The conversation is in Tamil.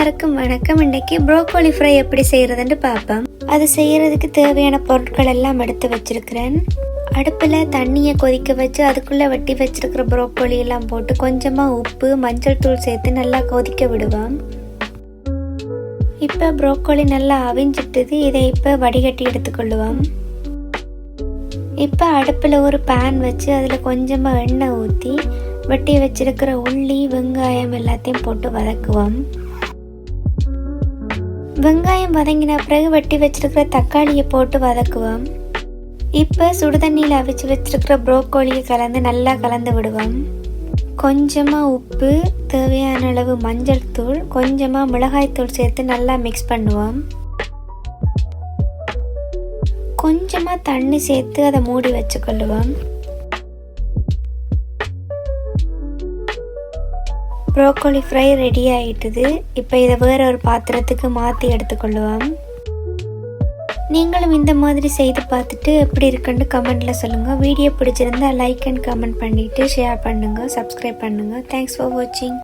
எல்லாருக்கும் வணக்கம். இன்றைக்கு ப்ரோக்கோலி ஃப்ரை எப்படி செய்யறதுன்னு பார்ப்போம். அது செய்யறதுக்கு தேவையான பொருட்கள் எல்லாம் எடுத்து வச்சிருக்கிறேன். அடுப்பில் தண்ணியை கொதிக்க வச்சு அதுக்குள்ளே வெட்டி வச்சிருக்கிற ப்ரோக்கோலி எல்லாம் போட்டு கொஞ்சமாக உப்பு மஞ்சள் தூள் சேர்த்து நல்லா கொதிக்க விடுவோம். இப்போ ப்ரோக்கோலி நல்லா அவிஞ்சிட்டது. இதை இப்போ வடிகட்டி எடுத்துக்கொள்ளுவோம். இப்போ அடுப்பில் ஒரு பேன் வச்சு அதில் கொஞ்சமாக எண்ணெய் ஊற்றி வெட்டி வச்சிருக்கிற உள்ளி வெங்காயம் எல்லாத்தையும் போட்டு வதக்குவோம். வெங்காயம் வதங்கின பிறகு வெட்டி வச்சிருக்கிற தக்காளியை போட்டு வதக்குவோம். இப்போ சுடுதண்ணியில் அவிச்சு வச்சிருக்கிற ப்ரோக்கோலியை கலந்து நல்லா கலந்து விடுவோம். கொஞ்சமாக உப்பு, தேவையான அளவு மஞ்சள் தூள், கொஞ்சமாக மிளகாய் தூள் சேர்த்து நல்லா மிக்ஸ் பண்ணுவோம். கொஞ்சமாக தண்ணி சேர்த்து அதை மூடி வச்சுக்கொள்ளுவோம். ப்ரோக்கோலி ஃப்ரை ரெடி ஆகிட்டுது. இப்போ இதை வேற ஒரு பாத்திரத்துக்கு மாற்றி எடுத்துக்கொள்ளுவோம். நீங்களும் இந்த மாதிரி செய்து பார்த்துட்டு எப்படி இருக்குன்னு கமெண்ட்டில் சொல்லுங்கள். வீடியோ பிடிச்சிருந்தா லைக் அண்ட் கமெண்ட் பண்ணிவிட்டு ஷேர் பண்ணுங்கள், சப்ஸ்கிரைப் பண்ணுங்கள். தேங்க்ஸ் ஃபார் வாட்சிங்.